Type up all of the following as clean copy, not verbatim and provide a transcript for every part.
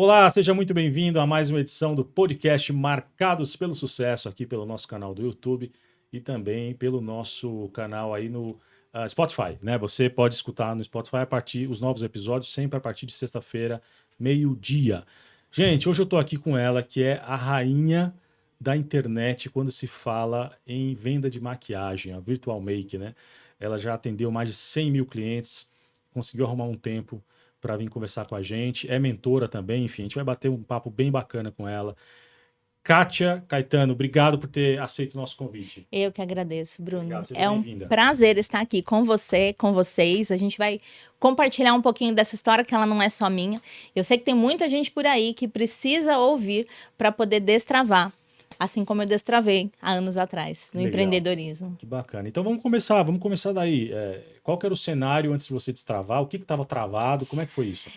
Olá, seja muito bem-vindo a mais uma edição do podcast Marcados pelo Sucesso, aqui pelo nosso canal do YouTube e também pelo nosso canal aí no Spotify, né? Você pode escutar no Spotify os novos episódios sempre a partir de sexta-feira, meio-dia. Gente, hoje eu estou aqui com ela, que é a rainha da internet quando se fala em venda de maquiagem, a Virtual Make, né? Ela já atendeu mais de 100 mil clientes, conseguiu arrumar um tempo para vir conversar com a gente. É mentora também, enfim, a gente vai bater um papo bem bacana com ela. Kátia Caetano, obrigado por ter aceito o nosso convite. Eu que agradeço, Bruno. Obrigado, seja É um bem-vinda. prazer estar aqui com você, com vocês. A gente vai compartilhar um pouquinho dessa história, que ela não é só minha. Eu sei que tem muita gente por aí que precisa ouvir para poder destravar, assim como eu destravei há anos atrás, no Legal. empreendedorismo. Que bacana. Então vamos começar daí. Qual que era o cenário antes de você destravar? O que estava travado? Como é que foi isso?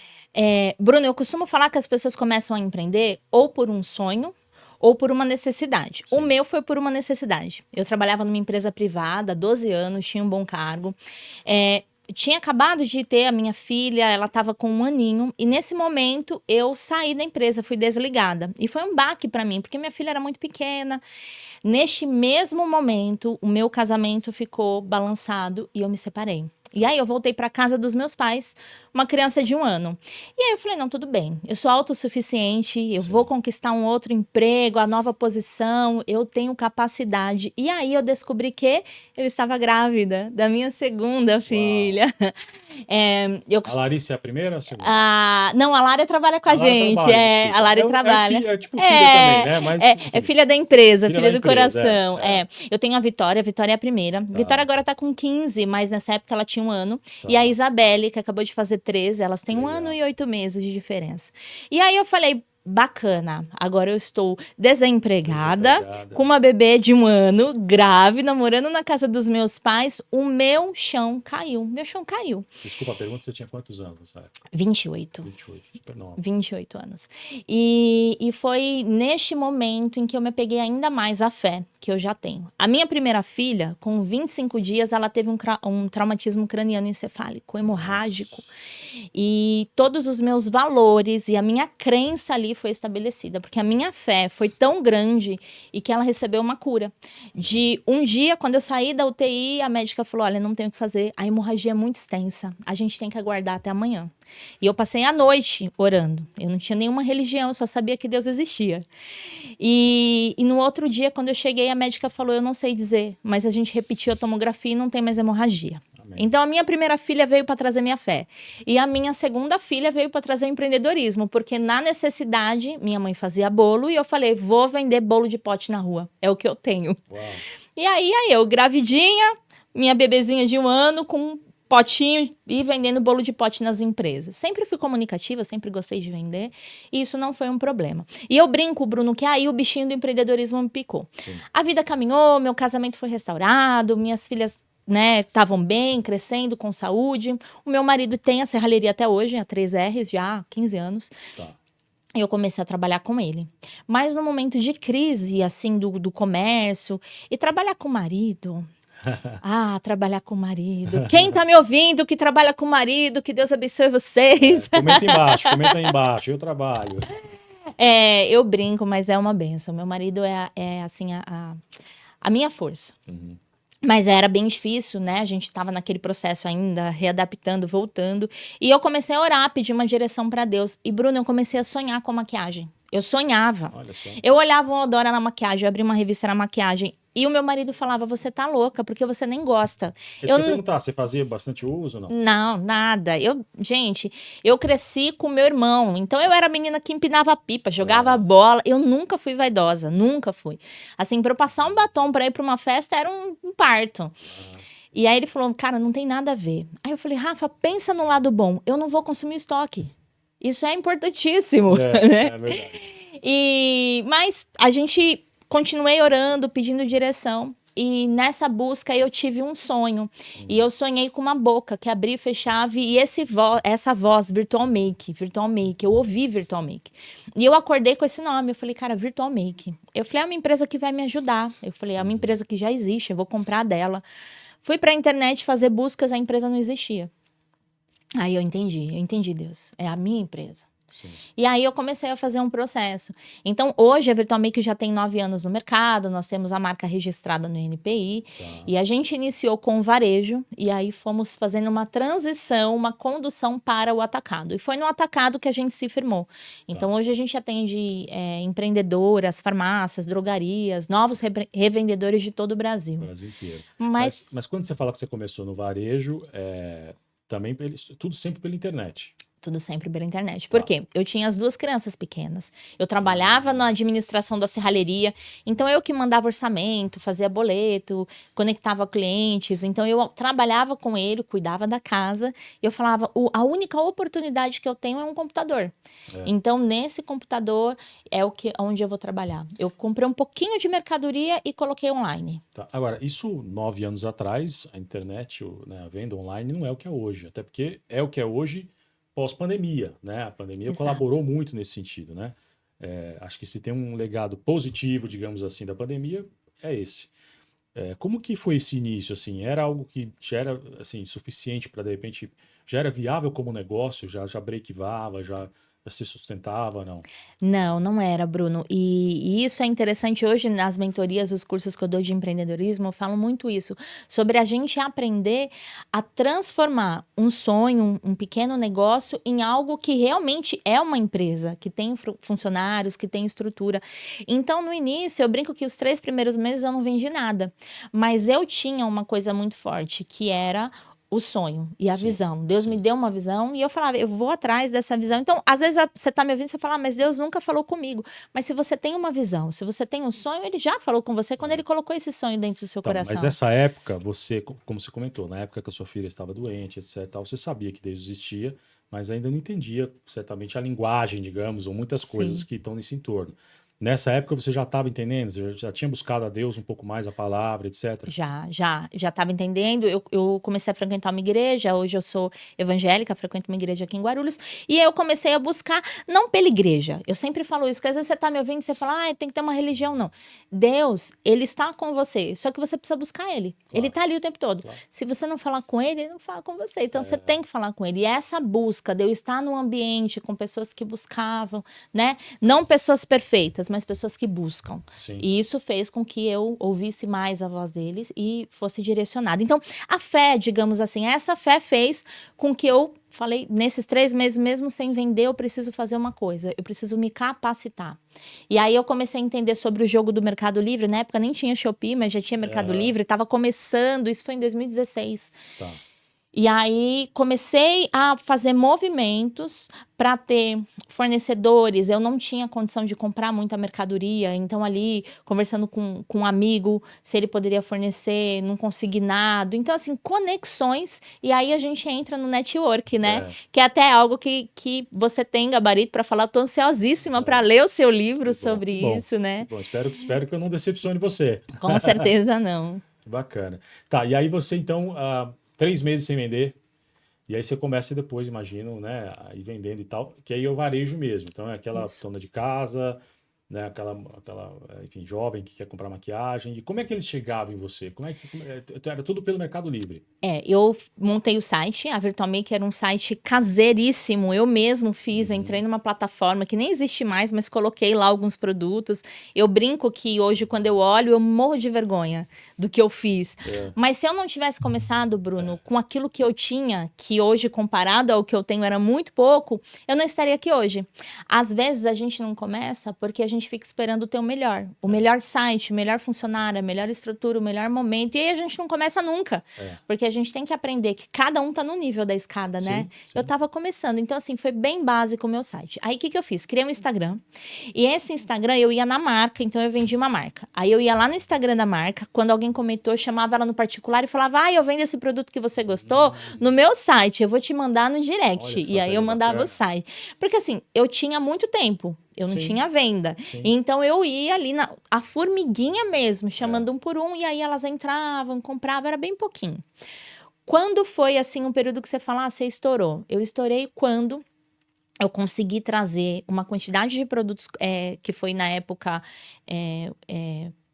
Bruno, eu costumo falar que as pessoas começam a empreender ou por um sonho ou por uma necessidade. Sim. O meu foi por uma necessidade. Eu trabalhava numa empresa privada há 12 anos, tinha um bom cargo. Tinha acabado de ter a minha filha, ela estava com 1 aninho, e nesse momento eu saí da empresa, fui desligada. E foi um baque para mim, porque minha filha era muito pequena. Neste mesmo momento, o meu casamento ficou balançado e eu me separei. E aí eu voltei para casa dos meus pais, uma criança de 1 ano. E aí eu falei, não, tudo bem, eu sou autossuficiente, eu vou conquistar um outro emprego, a nova posição, eu tenho capacidade. E aí eu descobri que eu estava grávida da minha segunda filha. A Larissa é a primeira ou a segunda? Não, a Lara trabalha com a Lara gente. trabalha, desculpa. A Lara trabalha. É tipo filha também, né? Mas, É assim, filha da empresa, filha filha da do empresa, coração. Eu tenho a Vitória é a primeira. Tá. Vitória agora tá com 15, mas nessa época ela tinha 1 ano. Tá. E a Isabelle, que acabou de fazer 13, elas têm 1 Legal. ano e 8 meses de diferença. E aí eu falei, bacana, agora eu estou desempregada, com uma bebê de 1 ano, grávida, morando na casa dos meus pais, o meu chão caiu. Meu chão caiu. Desculpa a pergunta, você tinha quantos anos nessa época? 28. 28, super nova. 28 anos. E foi neste momento em que eu me peguei ainda mais à fé que eu já tenho. A minha primeira filha, com 25 dias, ela teve um traumatismo craniano encefálico, hemorrágico. E todos os meus valores e a minha crença ali foi estabelecida, porque a minha fé foi tão grande e que ela recebeu uma cura. De um dia, quando eu saí da UTI, a médica falou, olha, não tem o que fazer, a hemorragia é muito extensa, a gente tem que aguardar até amanhã. E eu passei a noite orando. Eu não tinha nenhuma religião, eu só sabia que Deus existia. E no outro dia, quando eu cheguei, a médica falou, eu não sei dizer, mas a gente repetiu a tomografia e não tem mais hemorragia. Amém. Então, a minha primeira filha veio para trazer minha fé. E a minha segunda filha veio para trazer o empreendedorismo, porque na necessidade, minha mãe fazia bolo e eu falei, vou vender bolo de pote na rua. É o que eu tenho. Uau. E aí eu, gravidinha, minha bebezinha de 1 ano, com potinho e vendendo bolo de pote nas empresas. Sempre fui comunicativa, sempre gostei de vender e isso não foi um problema. E eu brinco, Bruno, que aí o bichinho do empreendedorismo me picou. Sim. A vida caminhou, meu casamento foi restaurado, minhas filhas estavam bem, crescendo, com saúde. O meu marido tem a serralheria até hoje, a 3Rs, já há 15 anos. Tá. Eu comecei a trabalhar com ele. Mas no momento de crise, assim, do comércio, e trabalhar com o marido... trabalhar com o marido. Quem tá me ouvindo que trabalha com o marido, que Deus abençoe vocês. Comenta aí embaixo, eu trabalho. Eu brinco, mas é uma benção. Meu marido é assim, a minha força. Uhum. Mas era bem difícil, né? A gente estava naquele processo ainda, readaptando, voltando. E eu comecei a orar, pedir uma direção para Deus. E, Bruno, eu comecei a sonhar com maquiagem. Eu sonhava. Eu olhava uma Odora na maquiagem, eu abri uma revista na maquiagem. E o meu marido falava, você tá louca, porque você nem gosta. Eu ia perguntar, você fazia bastante uso ou não? Não, nada. Gente, eu cresci com meu irmão. Então, eu era a menina que empinava pipa, jogava bola. Eu nunca fui vaidosa, nunca fui. Assim, pra eu passar um batom pra ir pra uma festa, era um parto. E aí ele falou, cara, não tem nada a ver. Aí eu falei, Rafa, pensa no lado bom. Eu não vou consumir estoque. Isso é importantíssimo. Né? É verdade. Mas a gente... Continuei orando, pedindo direção. E nessa busca eu tive um sonho. E eu sonhei com uma boca que abria e fechava. E essa voz, Virtual Make. Eu ouvi Virtual Make. E eu acordei com esse nome. Eu falei, cara, Virtual Make. Eu falei, é uma empresa que vai me ajudar. Eu falei, é uma empresa que já existe, eu vou comprar dela. Fui pra internet fazer buscas, a empresa não existia. Aí eu entendi, Deus. É a minha empresa. Sim. E aí eu comecei a fazer um processo. Então, hoje a Virtual Make já tem 9 anos no mercado, nós temos a marca registrada no NPI, Tá. e a gente iniciou com o varejo, e aí fomos fazendo uma transição, uma condução para o atacado. E foi no atacado que a gente se firmou. Então, hoje a gente atende empreendedoras, farmácias, drogarias, novos revendedores de todo o Brasil. No Brasil inteiro. Mas Mas quando você fala que você começou no varejo, também tudo sempre pela internet. tudo sempre pela internet. Tá. Por quê? Eu tinha as 2 crianças pequenas. Eu trabalhava na administração da serralheria. Então, eu que mandava orçamento, fazia boleto, conectava clientes. Então, eu trabalhava com ele, cuidava da casa. E eu falava, a única oportunidade que eu tenho é um computador. Então, nesse computador onde eu vou trabalhar. Eu comprei um pouquinho de mercadoria e coloquei online. Tá. Agora, isso 9 anos atrás, a internet, né, a venda online não é o que é hoje. Até porque é o que é hoje pós-pandemia, né? A pandemia Exato. colaborou muito nesse sentido, né? Acho que se tem um legado positivo, digamos assim, da pandemia, é esse. Como que foi esse início, assim? Era algo que já era, assim, suficiente para, de repente, já era viável como negócio? Já breakivava, já se sustentava, não? Não, não era, Bruno. E isso é interessante hoje nas mentorias, os cursos que eu dou de empreendedorismo, eu falo muito isso, sobre a gente aprender a transformar um sonho, um pequeno negócio, em algo que realmente é uma empresa, que tem funcionários, que tem estrutura. Então, no início, eu brinco que os 3 primeiros meses eu não vendi nada, mas eu tinha uma coisa muito forte, que era o sonho e a Sim, visão. Deus me sim. deu uma visão e eu falava, eu vou atrás dessa visão. Então, às vezes você tá me ouvindo e você fala, mas Deus nunca falou comigo. Mas se você tem uma visão, se você tem um sonho, ele já falou com você quando ele colocou esse sonho dentro do seu Então, mas coração. nessa época, você, como você comentou, na época que a sua filha estava doente, etc, tal, você sabia que Deus existia, mas ainda não entendia certamente a linguagem, digamos, ou muitas coisas Sim. que estão nesse entorno. Nessa época você já estava entendendo, você já tinha buscado a Deus um pouco mais, a palavra, etc. Já estava entendendo. Eu comecei a frequentar uma igreja. Hoje eu sou evangélica, frequento uma igreja aqui em Guarulhos. E eu comecei a buscar, não pela igreja. Eu sempre falo isso, que às vezes você tá me ouvindo e você fala, tem que ter uma religião. Não. Deus, ele está com você. Só que você precisa buscar ele. Claro. Ele tá ali o tempo todo. Claro. Se você não falar com ele, ele não fala com você. Então você tem que falar com ele. E essa busca de eu estar num ambiente com pessoas que buscavam, né? Não pessoas perfeitas, mas pessoas que buscam. Sim. E isso fez com que eu ouvisse mais a voz deles e fosse direcionada. Então, a fé, digamos assim, essa fé fez com que eu falei, nesses 3 meses, mesmo sem vender, eu preciso fazer uma coisa, eu preciso me capacitar. E aí eu comecei a entender sobre o jogo do Mercado Livre. Na época nem tinha Shopee, mas já tinha Mercado Livre, estava começando, isso foi em 2016. Tá. E aí comecei a fazer movimentos para ter fornecedores. Eu não tinha condição de comprar muita mercadoria, então ali conversando com um amigo se ele poderia fornecer num consignado. Então assim, conexões, e aí a gente entra no network, né? Que é até algo que você tem gabarito para falar. Tô ansiosíssima para ler o seu livro sobre isso, né? Que bom. Espero que eu não decepcione você. Com certeza não. Que bacana. Tá, e aí você então, 3 meses sem vender, e aí você começa depois, imagino, né, a ir vendendo e tal, que aí é o varejo mesmo. Então é aquela Isso. dona de casa, né, aquela, enfim, jovem que quer comprar maquiagem. E como é que eles chegavam em você? Era tudo pelo Mercado Livre? Eu montei o site, a Virtual Make era um site caseiríssimo, eu mesmo fiz, entrei numa plataforma que nem existe mais, mas coloquei lá alguns produtos. Eu brinco que hoje, quando eu olho, eu morro de vergonha do que eu fiz. Mas se eu não tivesse começado, Bruno, com aquilo que eu tinha, que hoje, comparado ao que eu tenho, era muito pouco, eu não estaria aqui hoje. Às vezes, a gente não começa porque a gente fica esperando ter o melhor site, o melhor funcionário, a melhor estrutura, o melhor momento, e aí a gente não começa nunca. Porque a gente tem que aprender que cada um tá no nível da escada, né? Sim. Eu tava começando, então assim, foi bem básico o meu site. Aí o que eu fiz? Criei um Instagram, e esse Instagram eu ia na marca, então eu vendi uma marca. Aí eu ia lá no Instagram da marca, quando alguém comentou, eu chamava ela no particular e falava, eu vendo esse produto que você gostou no meu site, eu vou te mandar no direct. Olha que E aí eu mandava bacana. o site. Porque assim, eu tinha muito tempo. Eu não Sim. tinha venda. Sim. Então, eu ia ali, a formiguinha mesmo, chamando um por um, e aí elas entravam, compravam, era bem pouquinho. Quando foi, assim, um período que você fala, você estourou? Eu estourei quando eu consegui trazer uma quantidade de produtos que foi, na época,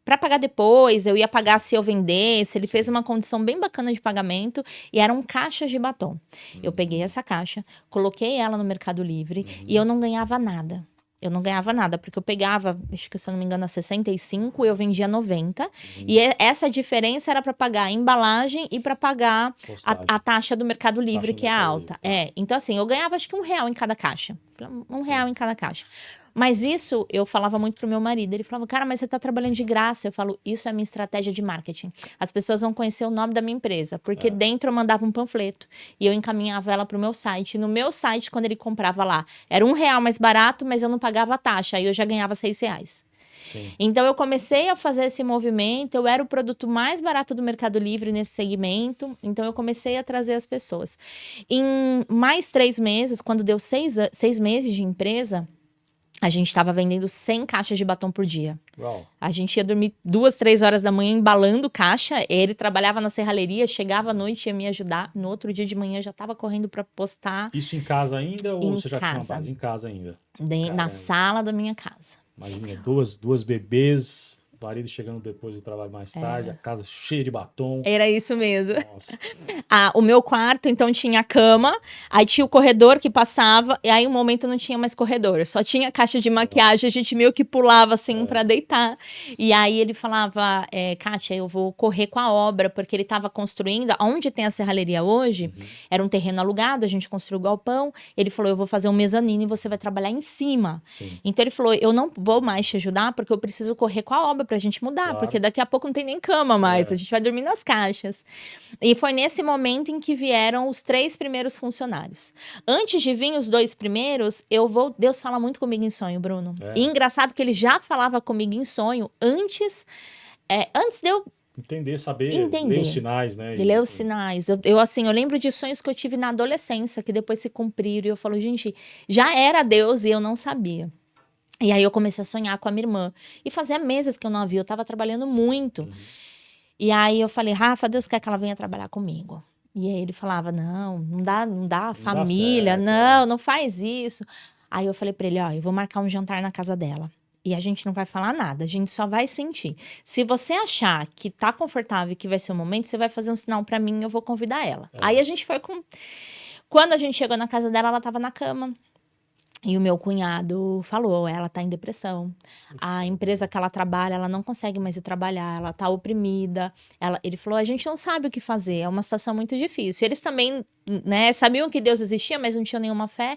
para pagar depois, eu ia pagar se eu vendesse. Ele fez uma condição bem bacana de pagamento e eram caixas de batom. Eu peguei essa caixa, coloquei ela no Mercado Livre e eu não ganhava nada. Eu não ganhava nada, porque eu pegava, acho que se eu não me engano, a 65 e eu vendia 90. E essa diferença era para pagar a embalagem e para pagar a taxa do Mercado Livre, que é alta. Então, assim, eu ganhava acho que R$1 em cada caixa. R$1 em cada caixa. Mas isso eu falava muito pro meu marido. Ele falava, cara, mas você tá trabalhando de graça. Eu falo, isso é a minha estratégia de marketing. As pessoas vão conhecer o nome da minha empresa, porque dentro eu mandava um panfleto e eu encaminhava ela pro meu site. No meu site, quando ele comprava lá, era R$1 mais barato, mas eu não pagava a taxa. Aí eu já ganhava R$6. Sim. Então eu comecei a fazer esse movimento, eu era o produto mais barato do Mercado Livre nesse segmento, então eu comecei a trazer as pessoas. Em mais 3 meses, quando deu 6 meses de empresa, a gente estava vendendo 100 caixas de batom por dia. Uau. A gente ia dormir 2, 3 horas da manhã embalando caixa. Ele trabalhava na serralheria, chegava à noite e ia me ajudar. No outro dia de manhã já estava correndo para postar. Isso em casa ainda ou você já tinha uma casa. base em casa ainda? Na sala da minha casa. Imagina, duas bebês, o marido chegando depois do trabalho mais tarde, a casa cheia de batom. Era isso mesmo. Nossa. O meu quarto, então, tinha a cama, aí tinha o corredor que passava, e aí um momento não tinha mais corredor, só tinha caixa de maquiagem, a gente meio que pulava assim pra deitar. E aí ele falava, Kátia, eu vou correr com a obra, porque ele tava construindo, onde tem a serralheria hoje, era um terreno alugado, a gente construiu o galpão, ele falou, eu vou fazer um mezanino e você vai trabalhar em cima. Sim. Então ele falou, eu não vou mais te ajudar, porque eu preciso correr com a obra pra gente mudar, porque daqui a pouco não tem nem cama mais, a gente vai dormir nas caixas. E foi nesse momento em que vieram os 3 primeiros funcionários. Antes de vir os 2 primeiros, Deus fala muito comigo em sonho, Bruno. E engraçado que ele já falava comigo em sonho antes de eu saber, ler os sinais, né? Ler os sinais. Eu lembro de sonhos que eu tive na adolescência, que depois se cumpriram, e eu falo, gente, já era Deus e eu não sabia. E aí eu comecei a sonhar com a minha irmã. E fazia meses que eu não a via, eu tava trabalhando muito. E aí eu falei, Rafa, Deus quer que ela venha trabalhar comigo. E aí ele falava, não dá família, não faz isso. Aí eu falei pra ele, eu vou marcar um jantar na casa dela. E a gente não vai falar nada, a gente só vai sentir. Se você achar que tá confortável e que vai ser o momento, você vai fazer um sinal pra mim e eu vou convidar ela. Aí a gente foi com... Quando a gente chegou na casa dela, ela tava na cama. E o meu cunhado falou, ela tá em depressão. A empresa que ela trabalha, ela não consegue mais ir trabalhar, ela tá oprimida. Ele falou, a gente não sabe o que fazer, é uma situação muito difícil. Eles também, sabiam que Deus existia, mas não tinham nenhuma fé.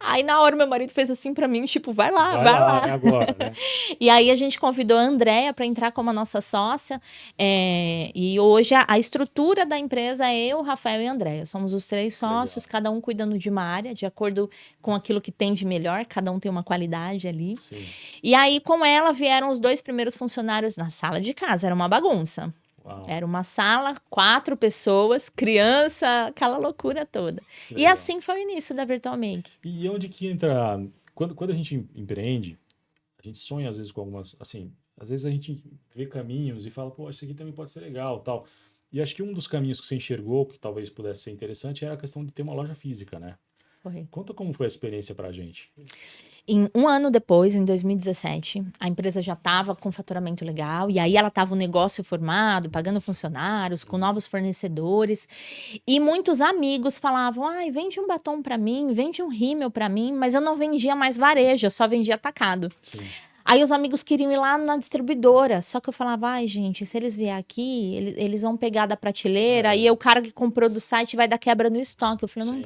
Aí, na hora, meu marido fez assim pra mim, tipo, vai lá. É agora, né? E aí, a gente convidou a Andréia pra entrar como a nossa sócia. E hoje, a estrutura da empresa é eu, Rafael e a Andréia. Somos os 3 sócios, cada um cuidando de uma área, de acordo com aquilo que tem de melhor. Cada um tem uma qualidade ali. Sim. E aí, com ela, vieram os 2 primeiros funcionários na sala de casa. Era uma bagunça. Uau. Era uma sala, 4 pessoas, criança, aquela loucura toda. E assim foi o início da Virtual Make. E onde que entra... Quando a gente empreende, a gente sonha às vezes com algumas... Assim, às vezes a gente vê caminhos e fala, pô, isso aqui também pode ser legal, tal. E acho que um dos caminhos que você enxergou, que talvez pudesse ser interessante, era a questão de ter uma loja física, né? Foi. Conta como foi a experiência pra gente. Um ano depois, em 2017, a empresa já estava com faturamento legal, e aí ela estava um negócio formado, pagando funcionários, com novos fornecedores, e muitos amigos falavam, vende um batom para mim, vende um rímel para mim, mas eu não vendia mais varejo, eu só vendia atacado. Sim. Aí os amigos queriam ir lá na distribuidora, só que eu falava, gente, se eles vier aqui, eles vão pegar da prateleira, e o cara que comprou do site vai dar quebra no estoque. Eu falei, não...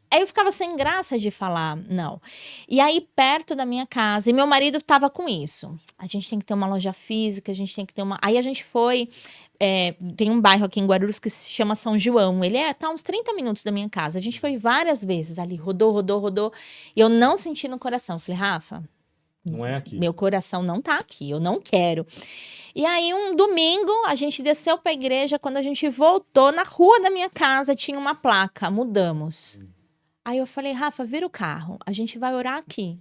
Aí eu ficava sem graça de falar, não. E aí, perto da minha casa, e meu marido tava com isso. A gente tem que ter uma loja física, a gente tem que ter uma... Aí a gente foi... tem um bairro aqui em Guarulhos que se chama São João. Ele tá uns 30 minutos da minha casa. A gente foi várias vezes ali, rodou. E eu não senti no coração. Falei, Rafa... Não é aqui. Meu coração não tá aqui, eu não quero. E aí, um domingo, a gente desceu pra igreja. Quando a gente voltou, na rua da minha casa, tinha uma placa, mudamos. Aí eu falei, Rafa, vira o carro, a gente vai orar aqui.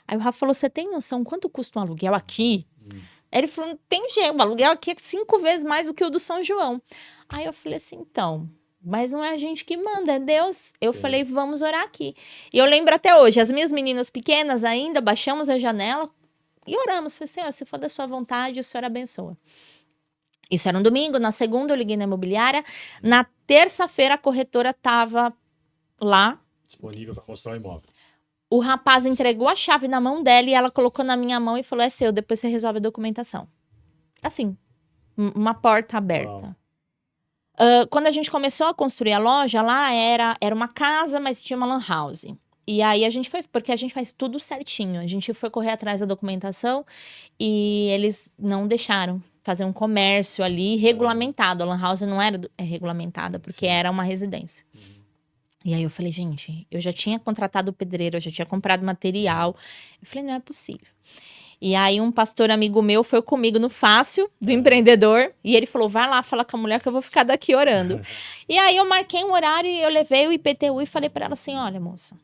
Aí o Rafa falou, você tem noção quanto custa um aluguel aqui? Aí ele falou, não tem jeito, o aluguel aqui é 5 vezes mais do que o do São João. Aí eu falei assim, então, mas não é a gente que manda, é Deus. Eu falei, vamos orar aqui. E eu lembro até hoje, as minhas meninas pequenas ainda, baixamos a janela, E oramos. Falei, Senhor, se for da sua vontade, o Senhor abençoa. Isso era um domingo. Na segunda, eu liguei na imobiliária. Na terça-feira, a corretora estava lá. Disponível para mostrar o imóvel. O rapaz entregou a chave na mão dela e ela colocou na minha mão e falou, é seu, depois você resolve a documentação. Assim, uma porta aberta. Quando a gente começou a construir a loja, lá era uma casa, mas tinha uma lan house. E aí a gente foi, porque a gente faz tudo certinho. A gente foi correr atrás da documentação e eles não deixaram fazer um comércio ali regulamentado. A lan house não era regulamentada, porque era uma residência. E aí eu falei, gente, eu já tinha contratado o pedreiro, eu já tinha comprado material. Eu falei, não é possível. E aí um pastor amigo meu foi comigo no Fácil do empreendedor e ele falou, vai lá falar com a mulher que eu vou ficar daqui orando. E aí eu marquei um horário e eu levei o IPTU e falei para ela assim, olha moça,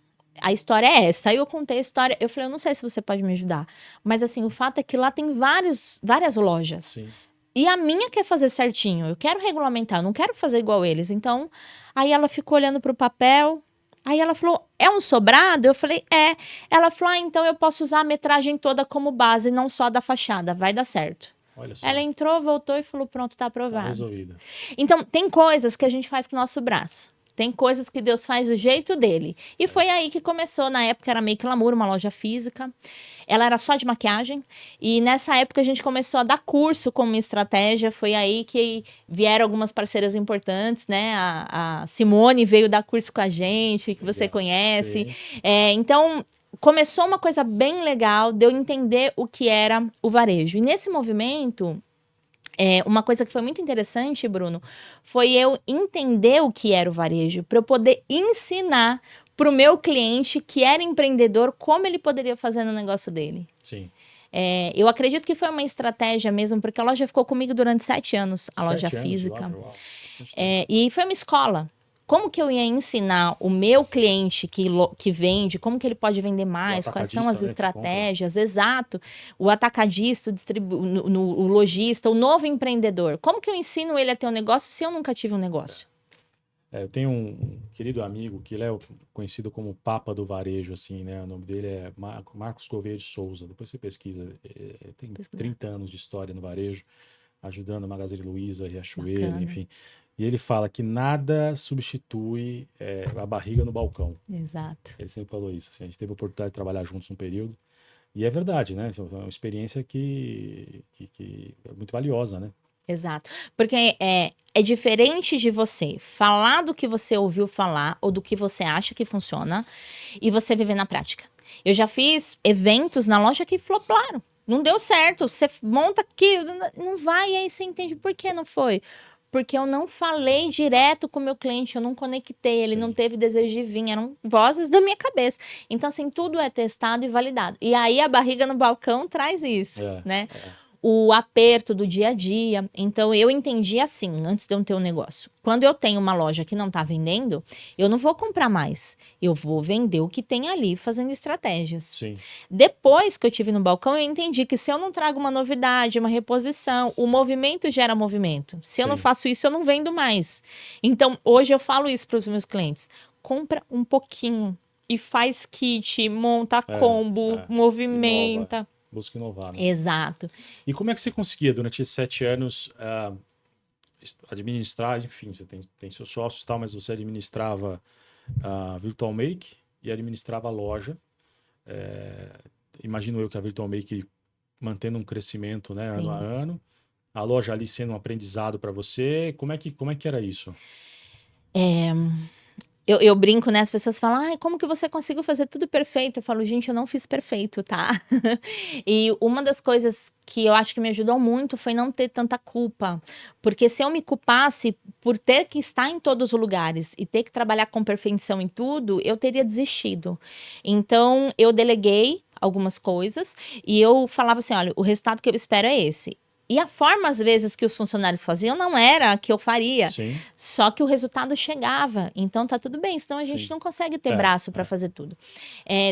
a história é essa. Aí eu contei a história, eu falei, eu não sei se você pode me ajudar, mas assim, o fato é que lá tem várias lojas. Sim. E a minha quer fazer certinho, eu quero regulamentar, eu não quero fazer igual eles. Então, aí ela ficou olhando pro papel, aí ela falou, é um sobrado? Eu falei, é. Ela falou, então eu posso usar a metragem toda como base, não só da fachada, vai dar certo. Olha só. Ela entrou, voltou e falou, pronto, tá Tá aprovado. resolvida. Então, tem coisas que a gente faz com o nosso braço. Tem coisas que Deus faz do jeito dele. E foi aí que começou. Na época era meio que Lamour, uma loja física. Ela era só de maquiagem. E nessa época a gente começou a dar curso como estratégia. Foi aí que vieram algumas parceiras importantes, né? A Simone veio dar curso com a gente, que você conhece. Então, começou uma coisa bem legal de eu entender o que era o varejo. E nesse movimento... uma coisa que foi muito interessante, Bruno, foi eu entender o que era o varejo, para eu poder ensinar para o meu cliente que era empreendedor como ele poderia fazer no negócio dele. Sim. Eu acredito que foi uma estratégia mesmo, porque a loja ficou comigo durante 7 anos, a loja 7 anos de física. lá, uau, bastante tempo. E foi uma escola. Como que eu ia ensinar o meu cliente que vende, como que ele pode vender mais, quais são as atacadista, né, que estratégias, exato. O atacadista, o lojista, o novo empreendedor. Como que eu ensino ele a ter um negócio se eu nunca tive um negócio? Eu tenho um querido amigo que ele é conhecido como Papa do Varejo, assim, né? O nome dele é Marcos Gouveia de Souza. Depois você pesquisa. Tem 30 anos de história no varejo, ajudando a Magazine Luiza, Riachuelo, Bacana. enfim. E ele fala que nada substitui a barriga no balcão. Exato. Ele sempre falou isso. Assim, a gente teve a oportunidade de trabalhar juntos um período. E é verdade, né? É uma experiência que é muito valiosa, né? Exato. Porque é diferente de você falar do que você ouviu falar ou do que você acha que funciona e você viver na prática. Eu já fiz eventos na loja que floparam. Não deu certo. Você monta aqui, não vai, e aí você entende por que não foi. Porque eu não falei direto com o meu cliente, eu não conectei, ele não teve desejo de vir, eram vozes da minha cabeça. Então, assim, tudo é testado e validado. E aí a barriga no balcão traz isso, né? O aperto do dia a dia. Então, eu entendi assim, antes de eu ter um negócio. Quando eu tenho uma loja que não está vendendo, eu não vou comprar mais. Eu vou vender o que tem ali, fazendo estratégias. Sim. Depois que eu tive no balcão, eu entendi que se eu não trago uma novidade, uma reposição, o movimento gera movimento. Se eu não faço isso, eu não vendo mais. Então, hoje eu falo isso para os meus clientes. Compra um pouquinho e faz kit, monta combo, movimenta. Busca inovar, né? Exato. E como é que você conseguia, durante esses 7 anos, administrar, enfim, você tem seus sócios e tal, mas você administrava a Virtual Make e administrava a loja. Imagino eu que a Virtual Make mantendo um crescimento, né, ano a ano. A loja ali sendo um aprendizado para você. Como é que era isso? Eu brinco, né? As pessoas falam, ai, como que você conseguiu fazer tudo perfeito? Eu falo, gente, eu não fiz perfeito, tá? E uma das coisas que eu acho que me ajudou muito foi não ter tanta culpa. Porque se eu me culpasse por ter que estar em todos os lugares e ter que trabalhar com perfeição em tudo, eu teria desistido. Então, eu deleguei algumas coisas e eu falava assim, olha, o resultado que eu espero é esse. E a forma, às vezes, que os funcionários faziam não era a que eu faria. Sim. Só que o resultado chegava. Então, tá tudo bem. Senão, a gente não consegue ter braço para fazer tudo.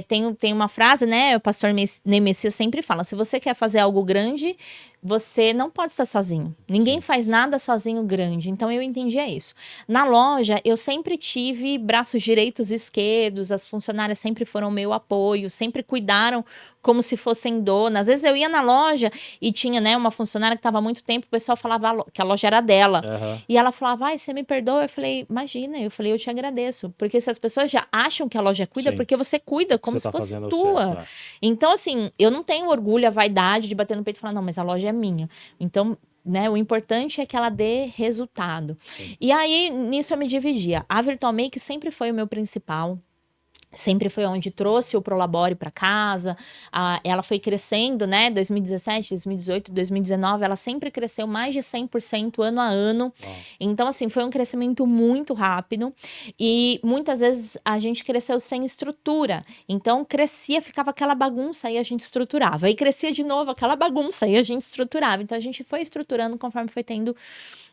Tem uma frase, né? O pastor Ney Messias sempre fala. Se você quer fazer algo grande, você não pode estar sozinho. Ninguém faz nada sozinho grande. Então, eu entendia isso. Na loja, eu sempre tive braços direitos e esquerdos, as funcionárias sempre foram meu apoio, sempre cuidaram como se fossem donas. Às vezes eu ia na loja e tinha, né, uma funcionária que estava há muito tempo, o pessoal falava que a loja era dela. Aham. E ela falava, ai, você me perdoa? Eu falei, imagina. Eu falei, eu te agradeço. Porque se as pessoas já acham que a loja cuida, Sim. porque você cuida como Você se tá fosse fazendo o tua. certo, né? Então, assim, eu não tenho orgulho, a vaidade de bater no peito e falar, não, mas a loja é minha. Então, né, o importante é que ela dê resultado. Sim. E aí, nisso eu me dividia. A Virtual Make sempre foi o meu principal. Sempre foi onde trouxe o Prolabore para casa. Ela foi crescendo, né? 2017, 2018, 2019, ela sempre cresceu mais de 100% ano a ano. Uau. Então, assim, foi um crescimento muito rápido. E muitas vezes a gente cresceu sem estrutura. Então, crescia, ficava aquela bagunça e a gente estruturava. Aí crescia de novo aquela bagunça e a gente estruturava. Então, a gente foi estruturando conforme foi tendo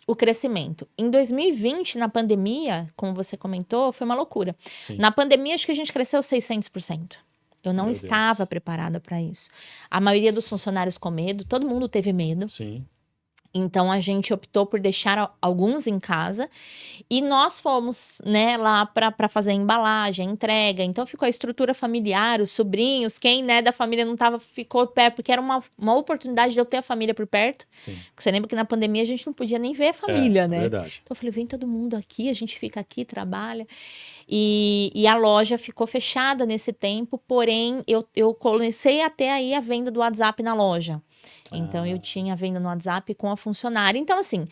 o crescimento. Em 2020, na pandemia, como você comentou, foi uma loucura. Sim. Na pandemia, acho que a gente cresceu 600%. Eu não Meu estava Deus. preparada para isso. A maioria dos funcionários com medo, todo mundo teve medo. Sim. Então, a gente optou por deixar alguns em casa e nós fomos, né, lá para fazer a embalagem, a entrega. Então, ficou a estrutura familiar, os sobrinhos, quem, né, da família não tava, ficou perto, porque era uma oportunidade de eu ter a família por perto. Sim. Porque você lembra que na pandemia a gente não podia nem ver a família, né? Verdade. Então, eu falei, vem todo mundo aqui, a gente fica aqui, trabalha. E a loja ficou fechada nesse tempo, porém, eu comecei a ter aí a venda do WhatsApp na loja. Então, eu tinha a venda no WhatsApp com a funcionária. Então, assim,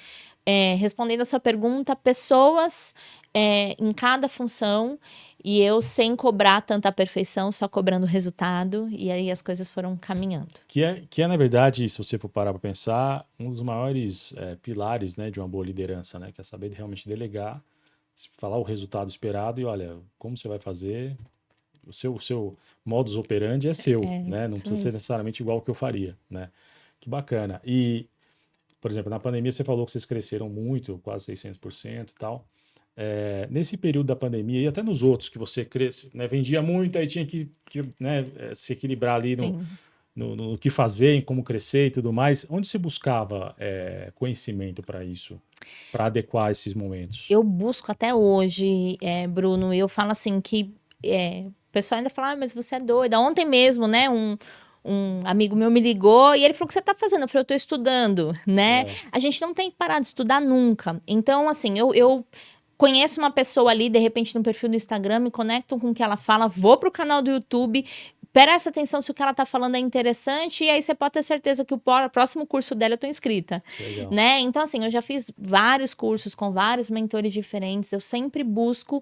respondendo a sua pergunta, pessoas em cada função e eu sem cobrar tanta perfeição, só cobrando resultado. E aí as coisas foram caminhando. Que é, na verdade, se você for parar para pensar, um dos maiores pilares, né, de uma boa liderança, né? Que é saber realmente delegar, falar o resultado esperado e, olha, como você vai fazer, o seu modus operandi é seu, né? Não isso precisa ser mesmo. necessariamente igual ao que eu faria, né? Que bacana. E, por exemplo, na pandemia você falou que vocês cresceram muito, quase 600% e tal. Nesse período da pandemia e até nos outros que você cresce, né, vendia muito, aí tinha que né, se equilibrar ali Sim. no que fazer, em como crescer e tudo mais. Onde você buscava conhecimento para isso, para adequar esses momentos? Eu busco até hoje, Bruno, e eu falo assim que o pessoal ainda fala, mas você é doida. Ontem mesmo, né, um amigo meu me ligou e ele falou, o que você tá fazendo? Eu falei, eu tô estudando, né? A gente não tem que parar de estudar nunca. Então, assim, eu conheço uma pessoa ali, de repente, no perfil do Instagram, me conecto com o que ela fala, vou pro canal do YouTube, presta atenção se o que ela tá falando é interessante, e aí você pode ter certeza que o próximo curso dela eu tô inscrita, Legal. né? Então, assim, eu já fiz vários cursos com vários mentores diferentes, eu sempre busco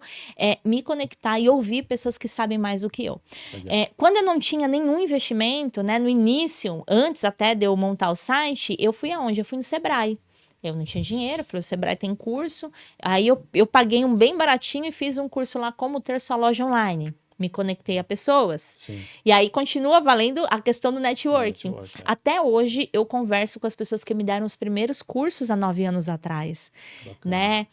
me conectar e ouvir pessoas que sabem mais do que eu. Legal. Quando eu não tinha nenhum investimento, né, no início, antes até de eu montar o site, eu fui aonde? Eu fui no Sebrae. Eu não tinha dinheiro, eu falei, o Sebrae tem curso. Aí eu paguei um bem baratinho e fiz um curso lá, como ter sua loja online. Me conectei a pessoas. Sim. E aí continua valendo a questão do networking. Network, Até hoje eu converso com as pessoas que me deram os primeiros cursos há 9 anos atrás. Bacana. Né?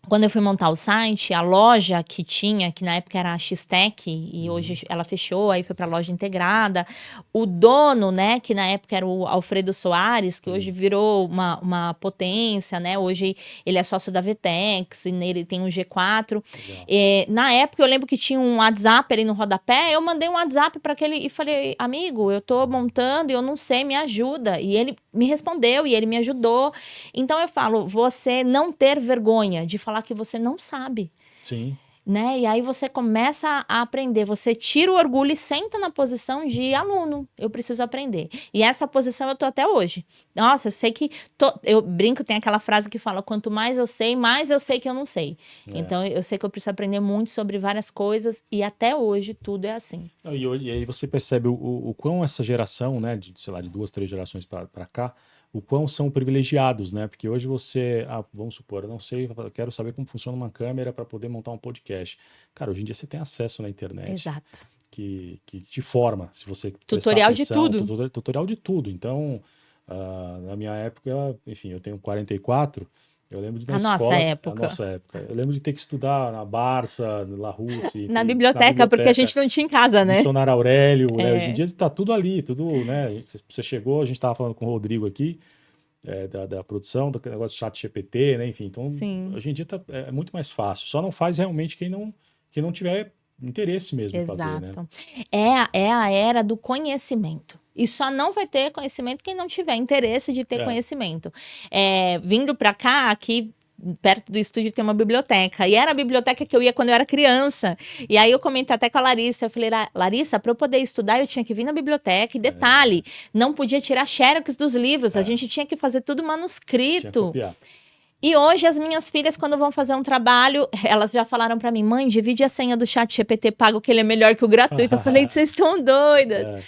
Quando eu fui montar o site, a loja que tinha, que na época era a X-Tech, e hoje ela fechou, aí foi para a loja integrada. O dono, né, que na época era o Alfredo Soares, que hoje virou uma potência, né? Hoje ele é sócio da Vtex, e nele tem um G4. Na época eu lembro que tinha um WhatsApp ali no rodapé, eu mandei um WhatsApp para aquele e falei, amigo, eu tô montando e eu não sei, me ajuda. E ele me respondeu e ele me ajudou. Então eu falo, você não ter vergonha de falar que você não sabe. Sim. Né? E aí você começa a aprender, você tira o orgulho e senta na posição de aluno. Eu preciso aprender. E essa posição eu tô até hoje. Nossa, eu sei que... Eu brinco, tem aquela frase que fala, quanto mais eu sei que eu não sei. Então eu sei que eu preciso aprender muito sobre várias coisas e até hoje tudo é assim. E aí você percebe o quão essa geração, né, de, sei lá, de 2, 3 gerações para cá, o quão são privilegiados, né? Porque hoje você, vamos supor, eu não sei, eu quero saber como funciona uma câmera para poder montar um podcast. Cara, hoje em dia você tem acesso na internet. Exato. Que te forma, se você Tutorial prestar atenção, de tudo. Tutorial de tudo. Então, na minha época, enfim, eu tenho 44, Eu lembro de A nossa época. A nossa época. Eu lembro de ter que estudar na Barça, na Larousse, enfim, Na biblioteca, porque a gente não tinha em casa, né? Dicionário Aurélio, né? Hoje em É, dia está tudo ali, tudo, né? Você chegou, a gente estava falando com o Rodrigo aqui, da produção, do negócio do chat GPT, né? Enfim, então, sim, hoje em dia é muito mais fácil. Só não faz realmente quem não tiver interesse mesmo em fazer, né? exato. É a era do conhecimento. E só não vai ter conhecimento quem não tiver interesse de ter É, conhecimento. Vindo para cá, aqui perto do estúdio tem uma biblioteca. E era a biblioteca que eu ia quando eu era criança. E aí eu comentei até com a Larissa. Eu falei, Larissa, para eu poder estudar, eu tinha que vir na biblioteca. E detalhe, não podia tirar xerox dos livros. A gente tinha que fazer tudo tinha que manuscrito. copiar. E hoje as minhas filhas, quando vão fazer um trabalho, elas já falaram para mim, mãe, divide a senha do chat GPT pago, que ele é melhor que o gratuito. Eu falei, vocês estão doidas. É,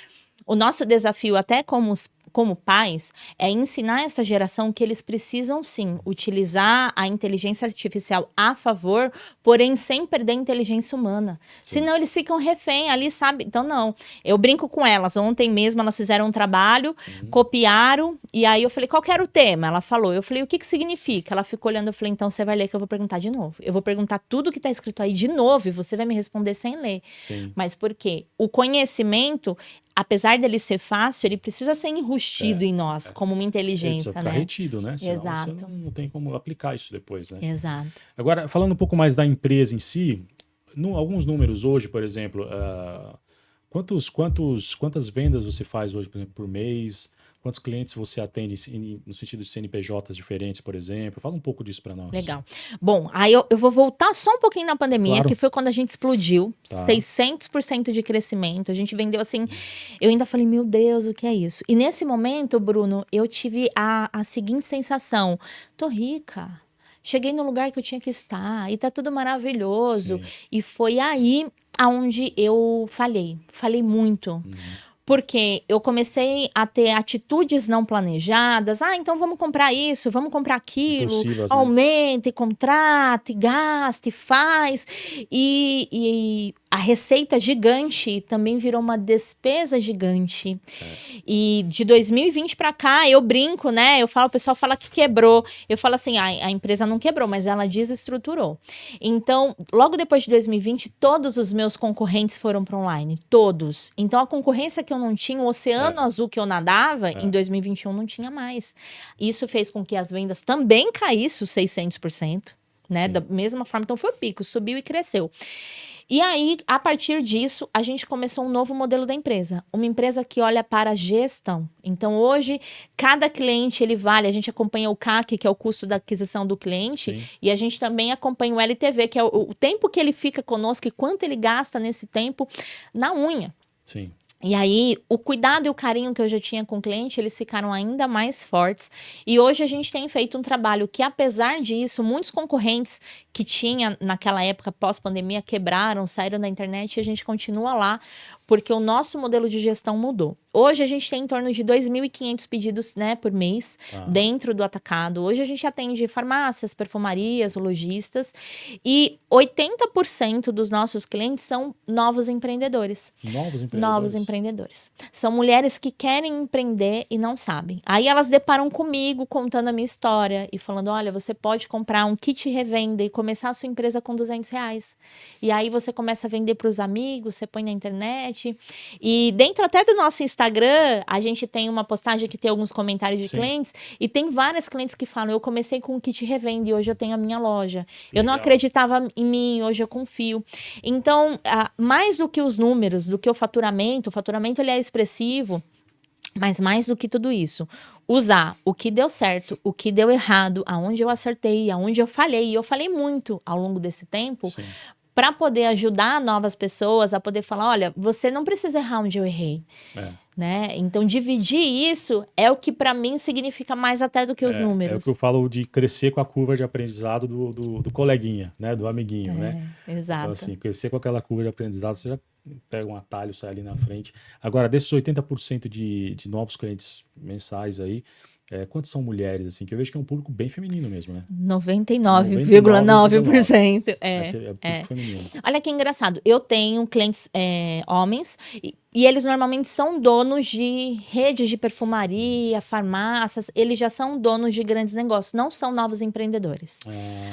O nosso desafio, até como pais, é ensinar essa geração que eles precisam sim utilizar a inteligência artificial a favor, porém sem perder a inteligência humana. sim. Senão eles ficam refém ali, sabe? Então, não. Eu brinco com elas. Ontem mesmo elas fizeram um trabalho, copiaram, e aí eu falei, qual que era o tema? Ela falou. Eu falei, o que que significa? Ela ficou olhando, eu falei, então você vai ler que eu vou perguntar de novo. Eu vou perguntar tudo que tá escrito aí de novo e você vai me responder sem ler. Sim. Mas por quê? O conhecimento, apesar dele ser fácil, ele precisa ser enrustido em nós, como uma Ele precisa inteligência, ficar né? retido, né? Senão Exato. você não tem como aplicar isso depois, né? Exato. Agora, falando um pouco mais da empresa em si, alguns números hoje, por exemplo, quantas vendas você faz hoje, por exemplo, por mês? Quantos clientes você atende no sentido de CNPJs diferentes, por exemplo? Fala um pouco disso para nós. Legal. Bom, aí eu vou voltar só um pouquinho na pandemia, Claro. que foi quando a gente explodiu, Tá. 600% de crescimento. A gente vendeu assim, eu ainda falei, meu Deus, o que é isso? E nesse momento, Bruno, eu tive a seguinte sensação: tô rica. Cheguei no lugar que eu tinha que estar e tá tudo maravilhoso. Sim. E foi aí aonde eu falhei. Falei muito. Porque eu comecei a ter atitudes não planejadas. Então vamos comprar isso, vamos comprar aquilo. Impulsivas, né? Aumenta, e contrata, e gasta, e faz. E a receita gigante também virou uma despesa gigante. E de 2020 para cá, eu brinco, né? O pessoal fala que quebrou. Eu falo assim, a empresa não quebrou, mas ela desestruturou. Então, logo depois de 2020, todos os meus concorrentes foram para online. Todos. Então, a concorrência que eu não tinha, o oceano azul que eu nadava, em 2021 não tinha mais. Isso fez com que as vendas também caíssem 600%, né? Da mesma forma, então foi o pico, subiu e cresceu. E aí, a partir disso, a gente começou um novo modelo da empresa. Uma empresa que olha para a gestão. Então, hoje, cada cliente, ele vale. A gente acompanha o CAC, que é o custo da aquisição do cliente. Sim. E a gente também acompanha o LTV, que é o tempo que ele fica conosco e quanto ele gasta nesse tempo na unha. Sim. E aí, o cuidado e o carinho que eu já tinha com o cliente, eles ficaram ainda mais fortes. E hoje a gente tem feito um trabalho que, apesar disso, muitos concorrentes que tinha naquela época pós-pandemia quebraram, saíram da internet e a gente continua lá, porque o nosso modelo de gestão mudou. Hoje a gente tem em torno de 2.500 pedidos, né, por mês dentro do atacado. Hoje a gente atende farmácias, perfumarias, lojistas e 80% dos nossos clientes são novos empreendedores. Novos empreendedores. São mulheres que querem empreender e não sabem. Aí elas deparam comigo contando a minha história e falando, olha, você pode comprar um kit revenda e começar a sua empresa com R$200. E aí você começa a vender para os amigos, você põe na internet. E dentro até do nosso Instagram, a gente tem uma postagem que tem alguns comentários de clientes e tem várias clientes que falam, eu comecei com um kit revenda e hoje eu tenho a minha loja. Eu não acreditava em mim, hoje eu confio. Então, mais do que os números, do que o faturamento ele é expressivo, mas mais do que tudo isso, usar o que deu certo, o que deu errado, aonde eu acertei, aonde eu falhei. E eu falei muito ao longo desse tempo, para poder ajudar novas pessoas a poder falar, olha, você não precisa errar onde eu errei. Né? Então, dividir isso é o que para mim significa mais até do que os números. É o que eu falo de crescer com a curva de aprendizado do coleguinha, né? Do amiguinho, né? Exato. Então, assim, crescer com aquela curva de aprendizado, você já pega um atalho, sai ali na frente. Agora, desses 80% de novos clientes mensais aí, quantos são mulheres, assim? Que eu vejo que é um público bem feminino mesmo, né? 99,9%. É público feminino. Olha que engraçado. Eu tenho clientes homens, E eles normalmente são donos de redes de perfumaria, farmácias, eles já são donos de grandes negócios, não são novos empreendedores.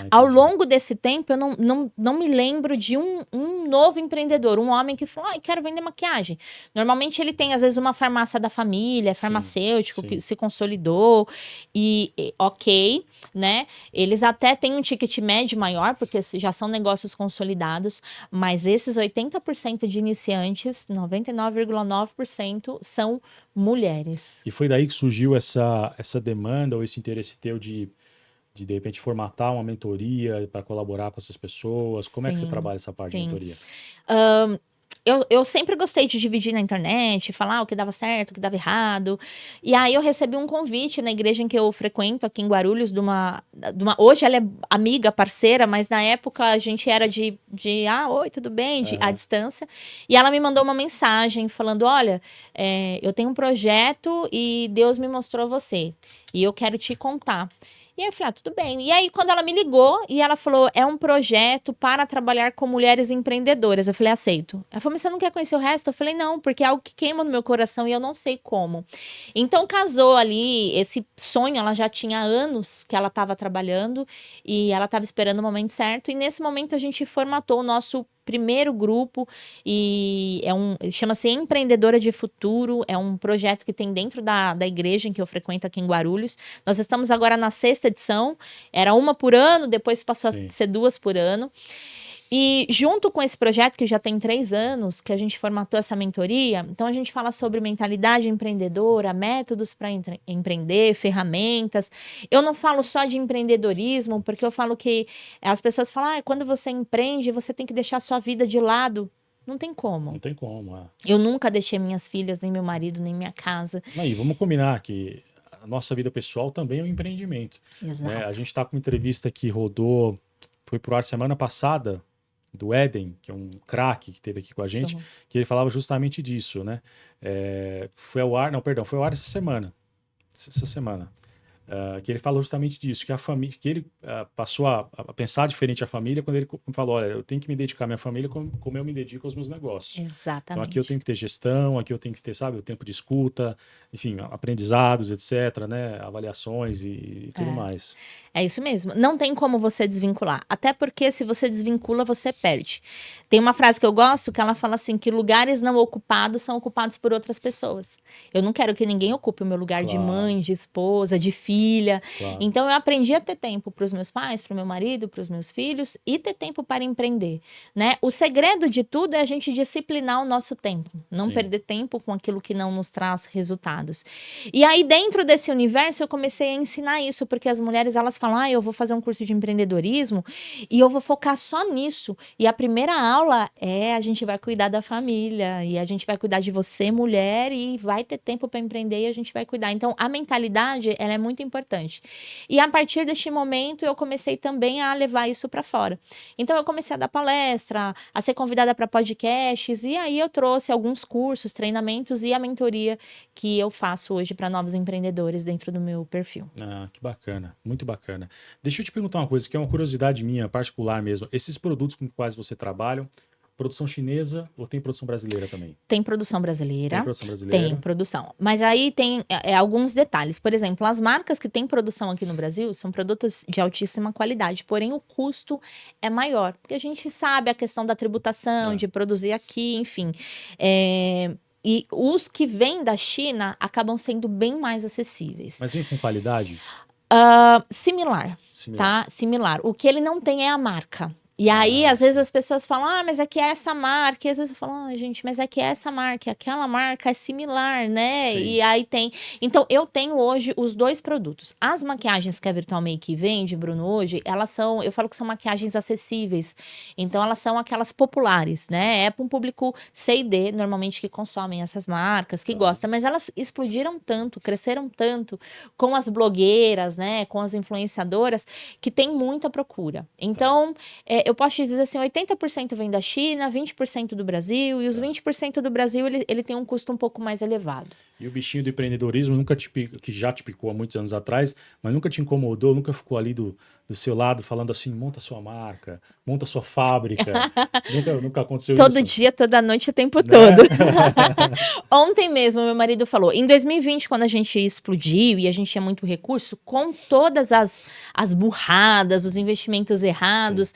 Ao longo desse tempo, eu não me lembro de um novo empreendedor, um homem que falou, quero vender maquiagem. Normalmente ele tem, às vezes, uma farmácia da família, farmacêutico, que se consolidou, ok, né? Eles até têm um ticket médio maior, porque já são negócios consolidados, mas esses 80% de iniciantes, 99,9% são mulheres. E foi daí que surgiu essa demanda ou esse interesse teu de repente, formatar uma mentoria para colaborar com essas pessoas? Como é que você trabalha essa parte de mentoria? Eu sempre gostei de dividir na internet, falar o que dava certo, o que dava errado. E aí eu recebi um convite na igreja em que eu frequento, aqui em Guarulhos, hoje ela é amiga, parceira, mas na época a gente era oi, tudo bem, à distância. E ela me mandou uma mensagem falando, olha, eu tenho um projeto e Deus me mostrou você. E eu quero te contar. E aí eu falei, tudo bem. E aí, quando ela me ligou e ela falou, é um projeto para trabalhar com mulheres empreendedoras. Eu falei, aceito. Ela falou, mas você não quer conhecer o resto? Eu falei, não, porque é algo que queima no meu coração e eu não sei como. Então, casou ali esse sonho, ela já tinha anos que ela estava trabalhando e ela estava esperando o momento certo. E nesse momento a gente formatou o nosso primeiro grupo e chama-se Empreendedora de Futuro, é um projeto que tem dentro da igreja em que eu frequento aqui em Guarulhos. Nós estamos agora na 6ª edição, era uma por ano, depois passou a ser 2 por ano. E junto com esse projeto, que já tem 3 anos, que a gente formatou essa mentoria, então a gente fala sobre mentalidade empreendedora, métodos para empreender, ferramentas. Eu não falo só de empreendedorismo, porque eu falo que as pessoas falam, quando você empreende, você tem que deixar a sua vida de lado. Não tem como. Não tem como, Eu nunca deixei minhas filhas, nem meu marido, nem minha casa. E vamos combinar que a nossa vida pessoal também é um empreendimento. Exato. Né? A gente está com uma entrevista que rodou, foi pro ar semana passada, do Éden, que é um craque que esteve aqui com a gente, que ele falava justamente disso, né? Foi ao ar essa semana. Que ele falou justamente disso, que a família, que ele passou a pensar diferente a família quando ele falou, olha, eu tenho que me dedicar à minha família como eu me dedico aos meus negócios. Exatamente. Então aqui eu tenho que ter gestão, aqui eu tenho que ter, sabe, o tempo de escuta, enfim, aprendizados, etc, né, avaliações e tudo mais. É isso mesmo. Não tem como você desvincular. Até porque se você desvincula, você perde. Tem uma frase que eu gosto que ela fala assim, que lugares não ocupados são ocupados por outras pessoas. Eu não quero que ninguém ocupe o meu lugar de mãe, de esposa, de filha. Então eu aprendi a ter tempo para os meus pais, para o meu marido, para os meus filhos e ter tempo para empreender, né? O segredo de tudo é a gente disciplinar o nosso tempo, não perder tempo com aquilo que não nos traz resultados. E aí dentro desse universo eu comecei a ensinar isso, porque as mulheres elas falam, eu vou fazer um curso de empreendedorismo e eu vou focar só nisso. E a primeira aula a gente vai cuidar da família e a gente vai cuidar de você, mulher, e vai ter tempo para empreender e a gente vai cuidar. Então a mentalidade ela é muito importante. E a partir deste momento eu comecei também a levar isso para fora. Então eu comecei a dar palestra, a ser convidada para podcasts e aí eu trouxe alguns cursos, treinamentos e a mentoria que eu faço hoje para novos empreendedores dentro do meu perfil. Que bacana, muito bacana. Deixa eu te perguntar uma coisa que é uma curiosidade minha, particular mesmo. Esses produtos com os quais você trabalha, produção chinesa ou tem produção brasileira também? Tem produção brasileira. Tem produção brasileira? Tem produção. Mas aí tem alguns detalhes. Por exemplo, as marcas que têm produção aqui no Brasil são produtos de altíssima qualidade, porém o custo é maior. Porque a gente sabe a questão da tributação, de produzir aqui, enfim. E os que vêm da China acabam sendo bem mais acessíveis. Mas vem com qualidade? Similar, tá? Similar. O que ele não tem é a marca. E aí, às vezes as pessoas falam, mas é que é essa marca. E às vezes eu falo, gente, mas é que é essa marca, aquela marca é similar, né? Sim. E aí tem... Então, eu tenho hoje os 2 produtos. As maquiagens que a Virtual Make vende, Bruno, hoje, elas são... Eu falo que são maquiagens acessíveis. Então, elas são aquelas populares, né? É para um público C e D, normalmente, que consomem essas marcas, que gostam. Mas elas explodiram tanto, cresceram tanto com as blogueiras, né? Com as influenciadoras, que tem muita procura. Então, eu posso te dizer assim, 80% vem da China, 20% do Brasil, e os 20% do Brasil, ele tem um custo um pouco mais elevado. E o bichinho do empreendedorismo nunca que já te picou há muitos anos atrás, mas nunca te incomodou, nunca ficou ali do seu lado falando assim, monta sua marca, monta sua fábrica. Nunca aconteceu Todo isso? dia, toda noite, o tempo Né? todo. Ontem mesmo, meu marido falou, em 2020, quando a gente explodiu e a gente tinha muito recurso, com todas as burradas, os investimentos errados,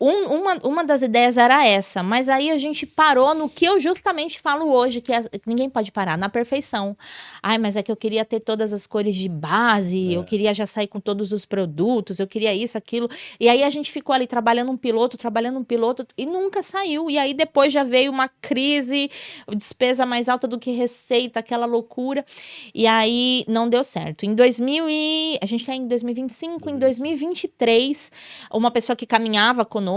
uma das ideias era essa, mas aí a gente parou no que eu justamente falo hoje, que ninguém pode parar, na perfeição. Ai, mas é que eu queria ter todas as cores de base, eu queria já sair com todos os produtos, eu queria isso, aquilo. E aí a gente ficou ali trabalhando um piloto, e nunca saiu. E aí depois já veio uma crise, despesa mais alta do que receita, aquela loucura. E aí não deu certo. A gente tá em 2025, em 2023, uma pessoa que caminhava conosco,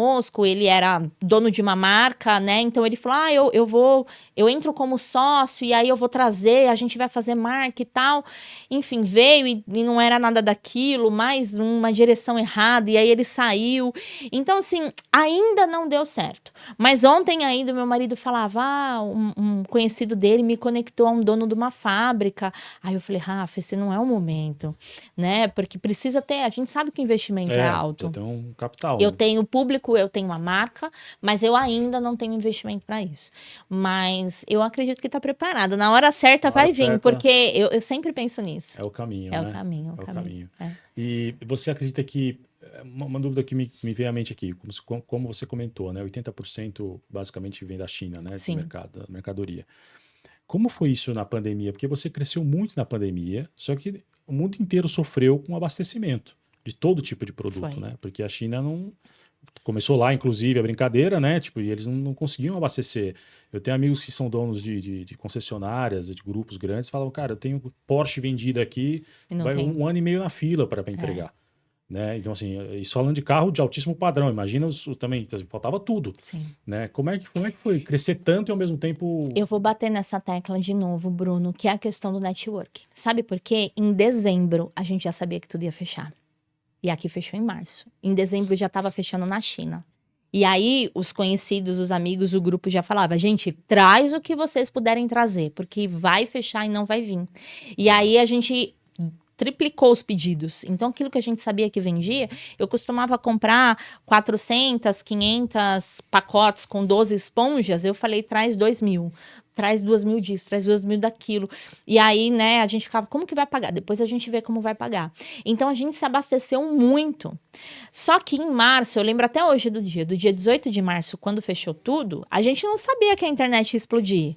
ele era dono de uma marca, né? Então ele falou: eu entro como sócio e aí eu vou trazer, a gente vai fazer marca e tal. Enfim, veio e não era nada daquilo, mais uma direção errada, e aí ele saiu. Então, assim, ainda não deu certo. Mas ontem ainda meu marido falava, um conhecido dele me conectou a um dono de uma fábrica. Aí eu falei, Rafa, esse não é o momento, né? Porque precisa ter, a gente sabe que o investimento é alto. Tem um capital. Eu né? tenho público, eu tenho a marca, mas eu ainda não tenho investimento para isso. Mas eu acredito que está preparado. Na hora certa vai vir, porque eu sempre penso nisso. É o caminho, É né? o caminho, É o caminho. É. E você acredita que, uma dúvida que me veio à mente aqui, como você comentou, né? 80% basicamente vem da China, né? Sim. Da mercadoria. Como foi isso na pandemia? Porque você cresceu muito na pandemia, só que o mundo inteiro sofreu com abastecimento de todo tipo de produto, né? Porque a China não... Começou lá, inclusive, a brincadeira, né? Tipo, e eles não conseguiam abastecer. Eu tenho amigos que são donos de concessionárias, de grupos grandes, falam, cara, eu tenho Porsche vendida aqui, vai 1 ano e meio na fila para entregar. Né? Então, assim, e só falando de carro de altíssimo padrão, imagina também, faltava tudo. Sim. Né? Como é que foi crescer tanto e ao mesmo tempo... Eu vou bater nessa tecla de novo, Bruno, que é a questão do network. Sabe por quê? Em dezembro, a gente já sabia que tudo ia fechar. E aqui fechou em março. Em dezembro já estava fechando na China. E aí, os conhecidos, os amigos, o grupo já falava, gente, traz o que vocês puderem trazer, porque vai fechar e não vai vir. E aí, a gente triplicou os pedidos. Então, aquilo que a gente sabia que vendia, eu costumava comprar 400, 500 pacotes com 12 esponjas, eu falei, traz 2.000. Traz 2.000 disso, traz 2.000 daquilo. E aí, né, a gente ficava, como que vai pagar? Depois a gente vê como vai pagar. Então, a gente se abasteceu muito. Só que em março, eu lembro até hoje do dia 18 de março, quando fechou tudo, a gente não sabia que a internet ia explodir.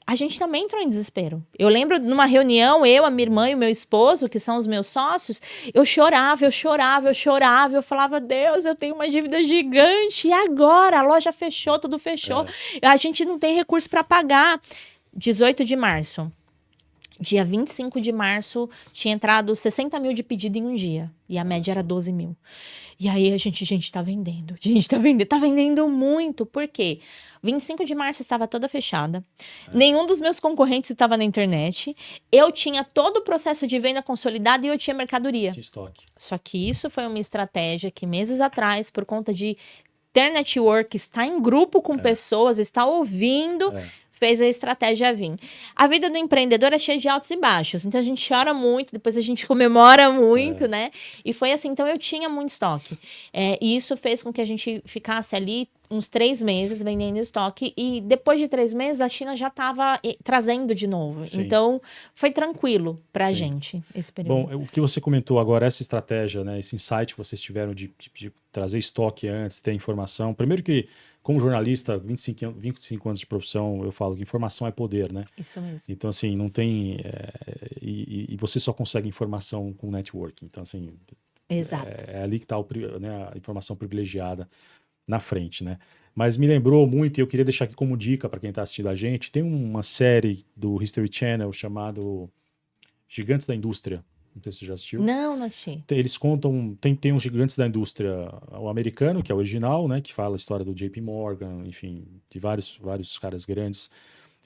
A gente também entrou em desespero. Eu lembro numa reunião, eu, a minha irmã e o meu esposo, que são os meus sócios, eu chorava. Eu falava, Deus, eu tenho uma dívida gigante. E agora? A loja fechou, tudo fechou. A gente não tem recurso para pagar. 18 de março. Dia 25 de março, tinha entrado 60 mil de pedido em um dia. E a média era 12 mil. E aí a gente tá vendendo. Tá vendendo muito. Por quê? 25 de março estava toda fechada. Nenhum dos meus concorrentes estava na internet. Eu tinha todo o processo de venda consolidado e eu tinha mercadoria. Tinha estoque. Só que isso foi uma estratégia que meses atrás, por conta de ter network, estar em grupo com pessoas, estar ouvindo, fez a estratégia vir. A vida do empreendedor é cheia de altos e baixos, então a gente chora muito, depois a gente comemora muito, né? E foi assim, então eu tinha muito estoque. E isso fez com que a gente ficasse ali uns 3 meses vendendo estoque, e depois de 3 meses a China já estava trazendo de novo. Sim. Então foi tranquilo para a gente esse período. Bom, o que você comentou agora, essa estratégia, né, esse insight que vocês tiveram de trazer estoque antes, ter informação. Primeiro que, como jornalista, 25 anos de profissão, eu falo que informação é poder, né? Isso mesmo. Então, assim, não tem... E você só consegue informação com networking. Então, assim... Exato. É ali que está né, a informação privilegiada na frente, né? Mas me lembrou muito, e eu queria deixar aqui como dica para quem está assistindo a gente, tem uma série do History Channel chamado Gigantes da Indústria. Não sei se você já assistiu. Não achei. Eles contam, tem uns gigantes da indústria, o americano, que é o original, né? Que fala a história do JP Morgan, enfim, de vários caras grandes.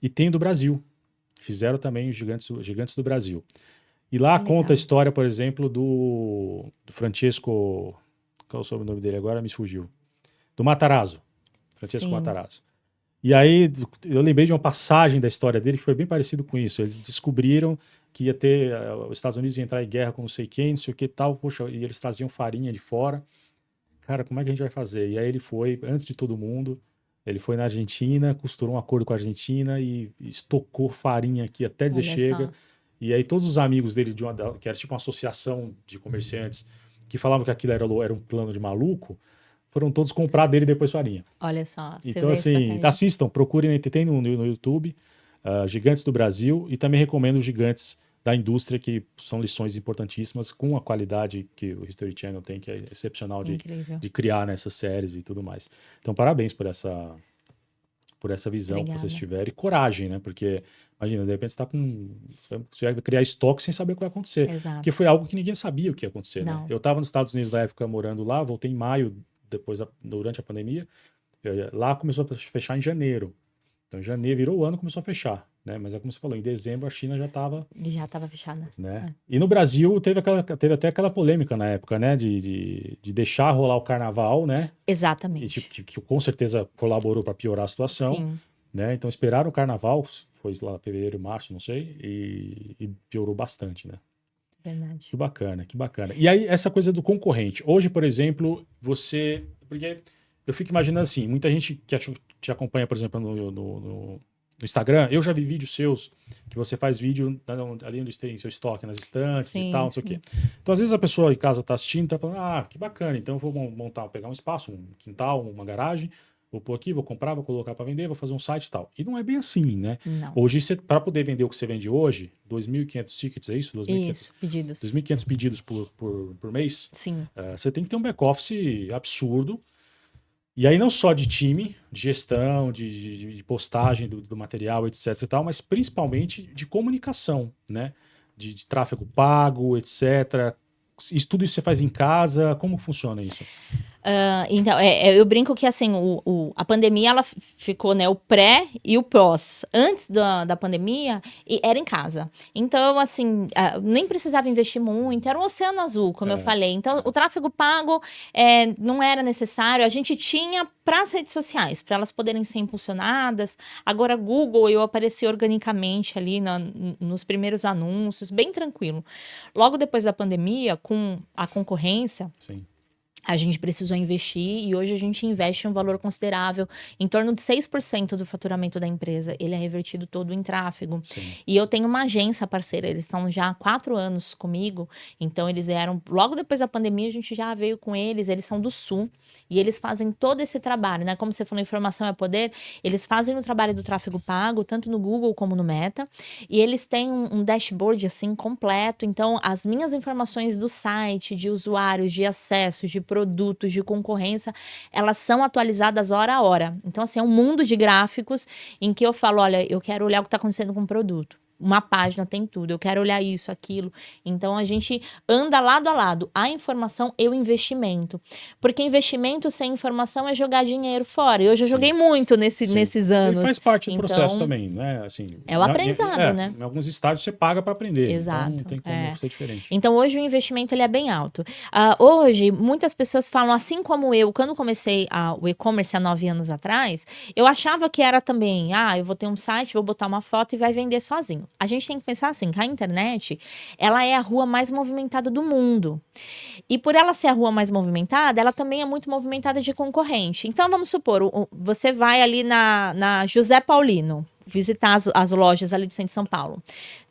E tem do Brasil. Fizeram também os gigantes do Brasil. E lá conta a história, por exemplo, do Francesco... Qual é o sobrenome dele agora? Me fugiu. Do Matarazzo. Francesco Matarazzo. E aí eu lembrei de uma passagem da história dele que foi bem parecido com isso. Eles descobriram que ia ter, os Estados Unidos ia entrar em guerra com não sei quem, não sei o que tal, poxa, e eles traziam farinha de fora. Cara, como é que a gente vai fazer? E aí ele foi, antes de todo mundo, ele foi na Argentina, costurou um acordo com a Argentina e estocou farinha aqui até dizer Olha chega. só. E aí todos os amigos dele, que era tipo uma associação de comerciantes, que falavam que aquilo era um plano de maluco, foram todos comprar dele depois farinha. Olha só. Você Então, vê a assim, estratégia. assistam, procurem, tem no YouTube, Gigantes do Brasil, e também recomendo os Gigantes da Indústria, que são lições importantíssimas, com a qualidade que o History Channel tem, que é excepcional Incrível. de criar nessas séries e tudo mais. Então, parabéns por essa visão que vocês Obrigada. tiveram, e coragem, né? Porque, imagina, de repente você vai criar estoque sem saber o que vai acontecer. Exato. Porque foi algo que ninguém sabia o que ia acontecer, né? Não. Eu estava nos Estados Unidos na época morando lá, voltei em maio, durante a pandemia. Lá começou a fechar em janeiro. Então, em janeiro virou o ano, começou a fechar, né? Mas é como você falou, em dezembro a China já estava, Já estava fechada. né? E no Brasil teve até aquela polêmica na época, né? De deixar rolar o carnaval, né? E Exatamente. que com certeza colaborou para piorar a situação, Sim. né? Então esperaram o carnaval, foi lá fevereiro, março, não sei, e piorou bastante, né? Verdade. Que bacana, que bacana. E aí, essa coisa do concorrente. Hoje, por exemplo, porque eu fico imaginando assim, muita gente que te acompanha, por exemplo, no Instagram, eu já vi vídeos seus, que você faz vídeo ali onde tem seu estoque nas estantes e tal, Sim, não sei o quê. sim. Então, às vezes a pessoa em casa tá assistindo, tá falando, que bacana, então eu vou pegar um espaço, um quintal, uma garagem, vou pôr aqui, vou comprar, vou colocar para vender, vou fazer um site e tal. E não é bem assim, né? Não. Hoje, para poder vender o que você vende hoje, 2.500 tickets, é isso? 2.500 Isso, pedidos. 2.500 pedidos por mês, Sim. você tem que ter um back-office absurdo. E aí não só de time, de gestão, de postagem do material, etc e tal, mas principalmente de comunicação, né? De tráfego pago, etc. Isso, tudo isso você faz em casa? Como funciona isso? Então, eu brinco que assim, a pandemia ela ficou, né, o pré e o pós. Antes da pandemia, era em casa. Então, assim, nem precisava investir muito, era um oceano azul, como eu falei. Então, o tráfego pago não era necessário, a gente tinha para as redes sociais, para elas poderem ser impulsionadas. Agora, Google, eu apareci organicamente ali nos primeiros anúncios, bem tranquilo. Logo depois da pandemia, com a concorrência. Sim. A gente precisou investir e hoje a gente investe um valor considerável, em torno de 6% do faturamento da empresa. Ele é revertido todo em tráfego. Sim. E eu tenho uma agência parceira, eles estão já há 4 anos comigo, então eles eram, logo depois da pandemia a gente já veio com eles são do Sul e eles fazem todo esse trabalho, né? Como você falou, informação é poder, eles fazem o trabalho do tráfego pago, tanto no Google como no Meta, e eles têm um dashboard assim completo, então as minhas informações do site, de usuários, de acesso, de produtos, de concorrência, elas são atualizadas hora a hora. Então, assim, é um mundo de gráficos em que eu falo, olha, eu quero olhar o que está acontecendo com o produto. Uma página tem tudo, eu quero olhar isso, aquilo. Então, a gente anda lado a lado, a informação e o investimento. Porque investimento sem informação é jogar dinheiro fora. E hoje eu joguei muito nesses anos. E faz parte do então, processo também, né? Assim, é o aprendizado, né? Em alguns estágios você paga para aprender, Exato, então não tem como ser diferente. Então, hoje o investimento ele é bem alto. Hoje, muitas pessoas falam, assim como eu, quando comecei o e-commerce há 9 anos atrás, eu achava que era também, eu vou ter um site, vou botar uma foto e vai vender sozinho. A gente tem que pensar assim, que a internet, ela é a rua mais movimentada do mundo. E por ela ser a rua mais movimentada, ela também é muito movimentada de concorrente. Então, vamos supor, você vai ali na José Paulino, visitar as lojas ali do centro de São Paulo.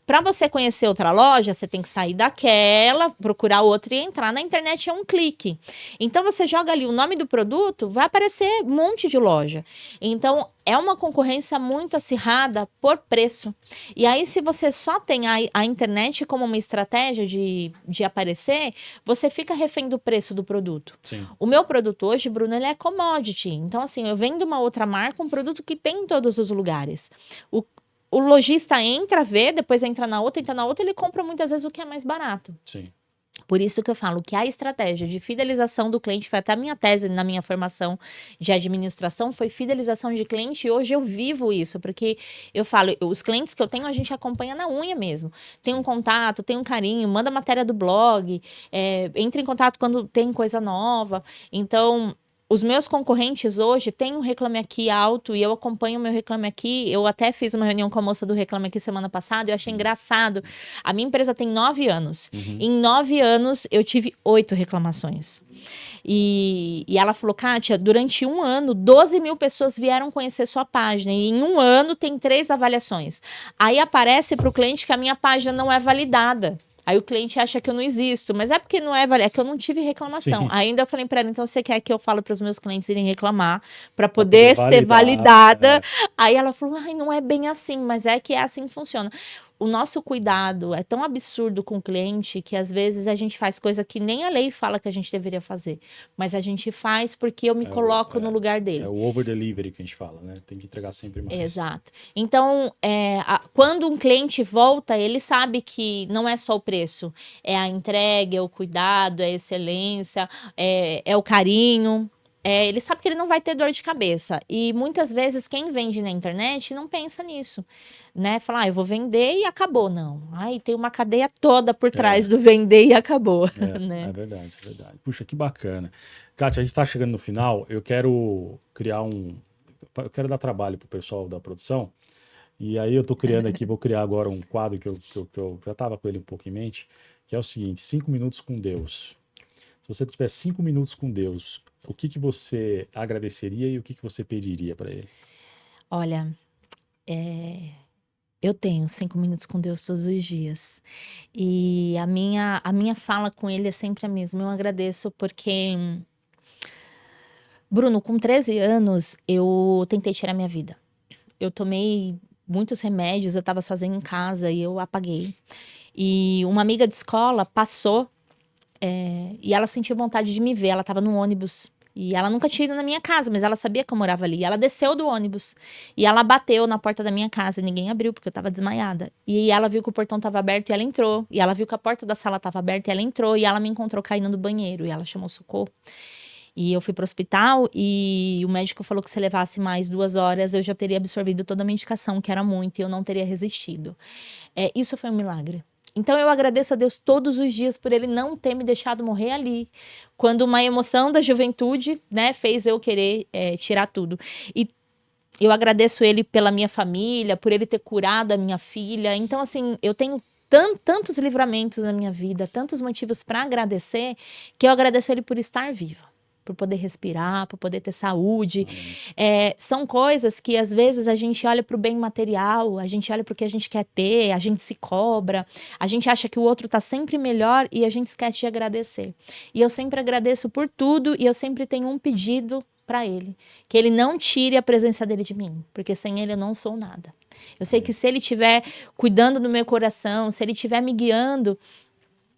Para você conhecer outra loja, você tem que sair daquela, procurar outra e entrar na internet, é um clique. Então, você joga ali o nome do produto, vai aparecer um monte de loja. Então, é uma concorrência muito acirrada por preço. E aí, se você só tem a internet como uma estratégia de aparecer, você fica refém do preço do produto. Sim. O meu produto hoje, Bruno, ele é commodity. Então, assim, eu vendo uma outra marca, um produto que tem em todos os lugares. O lojista entra, vê, depois entra na outra, ele compra muitas vezes o que é mais barato. Sim. Por isso que eu falo que a estratégia de fidelização do cliente, foi até a minha tese na minha formação de administração, foi fidelização de cliente, e hoje eu vivo isso, porque eu falo, os clientes que eu tenho, a gente acompanha na unha mesmo. Tem um contato, tem um carinho, manda matéria do blog, entra em contato quando tem coisa nova. Então, Os meus concorrentes hoje têm um Reclame Aqui alto e eu acompanho o meu Reclame Aqui. Eu até fiz uma reunião com a moça do Reclame Aqui semana passada e eu achei engraçado. A minha empresa tem 9 anos. Em 9 anos, eu tive 8 reclamações. E ela falou, Kátia, durante um ano, 12 mil pessoas vieram conhecer sua página. E em um ano tem 3 avaliações. Aí aparece para o cliente que a minha página não é validada. Aí o cliente acha que eu não existo, mas é porque não é validado, é que eu não tive reclamação. Sim. Ainda eu falei para ela, então você quer que eu fale para os meus clientes irem reclamar para poder poder ser validar, validada? Aí ela falou, ai, não é bem assim, mas é que é assim que funciona. O nosso cuidado é tão absurdo com o cliente que às vezes a gente faz coisa que nem a lei fala que a gente deveria fazer, mas a gente faz porque eu me coloco no lugar É dele. o over delivery que a gente fala, né? Tem que entregar sempre mais. Exato. Então, quando um cliente volta, ele sabe que não é só o preço, é a entrega, é o cuidado, é a excelência, é o carinho. Ele sabe que ele não vai ter dor de cabeça. E muitas vezes quem vende na internet não pensa nisso, né? Fala, eu vou vender e acabou. Não. Ai, tem uma cadeia toda por trás do vender e acabou, né? É verdade, é verdade. Puxa, que bacana. Kátia, a gente está chegando no final. Eu quero criar eu quero dar trabalho pro pessoal da produção. E aí eu tô criando aqui, vou criar agora um quadro que eu já estava com ele um pouco em mente, que é o seguinte: 5 minutos com Deus. Se você tiver 5 minutos com Deus, o que que você agradeceria e o que que você pediria para ele? Olha, eu tenho 5 minutos com Deus todos os dias. E a minha fala com ele é sempre a mesma. Eu agradeço porque, Bruno, com 13 anos, eu tentei tirar minha vida. Eu tomei muitos remédios, eu estava sozinha em casa e eu apaguei. E uma amiga de escola passou, e ela sentiu vontade de me ver. Ela estava no ônibus. E ela nunca tinha ido na minha casa, mas ela sabia que eu morava ali. E ela desceu do ônibus. E ela bateu na porta da minha casa. E ninguém abriu, porque eu estava desmaiada. E ela viu que o portão estava aberto e ela entrou. E ela viu que a porta da sala estava aberta e ela entrou. E ela me encontrou caindo no banheiro. E ela chamou socorro. E eu fui para o hospital e o médico falou que se levasse mais 2 horas, eu já teria absorvido toda a medicação, que era muito, e eu não teria resistido. Isso foi um milagre. Então eu agradeço a Deus todos os dias por ele não ter me deixado morrer ali, quando uma emoção da juventude, né, fez eu querer tirar tudo. E eu agradeço ele pela minha família, por ele ter curado a minha filha. Então, assim, eu tenho tantos livramentos na minha vida, tantos motivos para agradecer, que eu agradeço ele por estar viva. Por poder respirar, por poder ter saúde. São coisas que às vezes a gente olha para o bem material, a gente olha para o que a gente quer ter, a gente se cobra, a gente acha que o outro está sempre melhor e a gente esquece de agradecer. E eu sempre agradeço por tudo e eu sempre tenho um pedido para ele, que ele não tire a presença dele de mim, porque sem ele eu não sou nada. Eu sei que se ele estiver cuidando do meu coração, se ele estiver me guiando,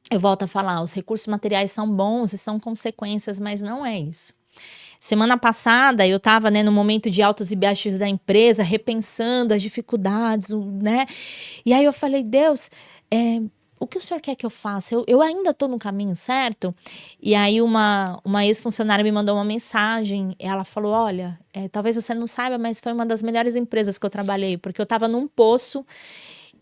eu volto a falar, os recursos materiais são bons e são consequências, mas não é isso. Semana passada eu estava, né, no momento de altos e baixos da empresa, repensando as dificuldades, né? E aí eu falei, Deus, o que o senhor quer que eu faça? Eu ainda estou no caminho certo? E aí uma ex-funcionária me mandou uma mensagem. Ela falou, olha, talvez você não saiba, mas foi uma das melhores empresas que eu trabalhei, porque eu estava num poço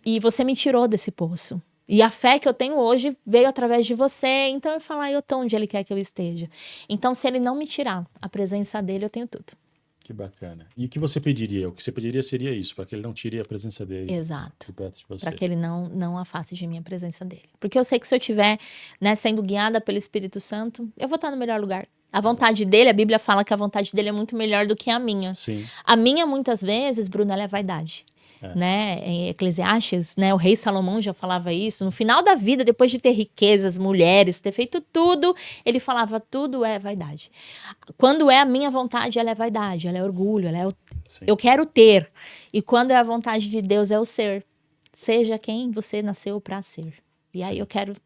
e você me tirou desse poço. E a fé que eu tenho hoje veio através de você. Então eu falo, eu estou onde ele quer que eu esteja. Então, se ele não me tirar a presença dele, eu tenho tudo. Que bacana. E o que você pediria? O que você pediria seria isso, para que ele não tire a presença dele Exato. de perto de você. Para que ele não afaste de mim a presença dele. Porque eu sei que se eu estiver, né, sendo guiada pelo Espírito Santo, eu vou estar no melhor lugar. A vontade dele, a Bíblia fala que a vontade dele é muito melhor do que a minha. Sim. A minha, muitas vezes, Bruno, ela é vaidade. Né? Em Eclesiastes, né? O rei Salomão já falava isso. No final da vida, depois de ter riquezas, mulheres, ter feito tudo, ele falava, tudo é vaidade. Quando é a minha vontade, ela é vaidade, ela é orgulho, ela é eu quero ter. E quando é a vontade de Deus, é o ser. Seja quem você nasceu para ser. E aí eu quero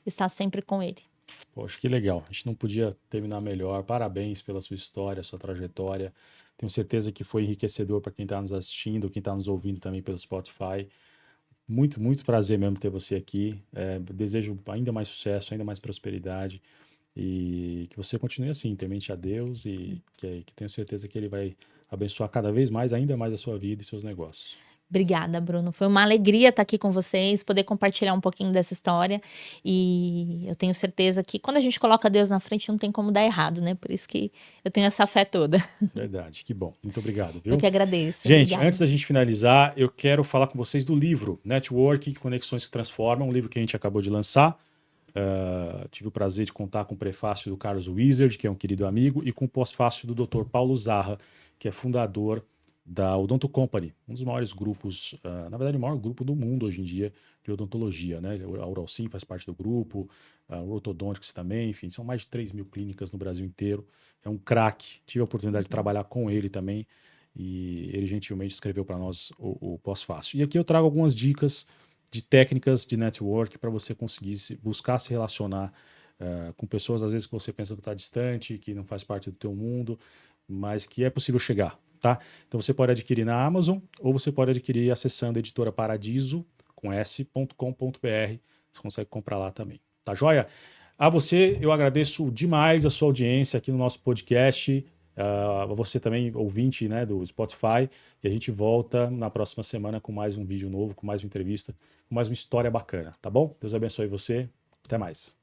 estar sempre com ele. Poxa, que legal. A gente não podia terminar melhor. Parabéns pela sua história, sua trajetória. Tenho certeza que foi enriquecedor para quem está nos assistindo, quem está nos ouvindo também pelo Spotify. Muito, muito prazer mesmo ter você aqui. Desejo ainda mais sucesso, ainda mais prosperidade e que você continue assim, temente a Deus e que tenho certeza que Ele vai abençoar cada vez mais, ainda mais a sua vida e seus negócios. Obrigada, Bruno. Foi uma alegria estar aqui com vocês, poder compartilhar um pouquinho dessa história. E eu tenho certeza que quando a gente coloca Deus na frente, não tem como dar errado, né? Por isso que eu tenho essa fé toda. Verdade, que bom. Muito obrigado, Eu viu? que agradeço. Gente, Obrigada. antes da gente finalizar, eu quero falar com vocês do livro Network, Conexões que Transformam, um livro que a gente acabou de lançar. Tive o prazer de contar com o prefácio do Carlos Wizard, que é um querido amigo, e com o pós-fácio do Dr. Paulo Zarra, que é fundador da Odonto Company, um dos maiores grupos, na verdade, o maior grupo do mundo hoje em dia de odontologia, né? A Uralsim faz parte do grupo, o Ortodontics também, enfim, são mais de 3 mil clínicas no Brasil inteiro. É um craque, tive a oportunidade de trabalhar com ele também, e ele gentilmente escreveu para nós o pós-fácio. E aqui eu trago algumas dicas de técnicas de network para você conseguir buscar se relacionar com pessoas, às vezes, que você pensa que está distante, que não faz parte do teu mundo, mas que é possível chegar, tá? Então você pode adquirir na Amazon ou você pode adquirir acessando a editora Paradiso, com s.com.br, você consegue comprar lá também, tá joia? A você, eu agradeço demais a sua audiência aqui no nosso podcast, você também, ouvinte, né, do Spotify, e a gente volta na próxima semana com mais um vídeo novo, com mais uma entrevista, com mais uma história bacana, tá bom? Deus abençoe você, até mais.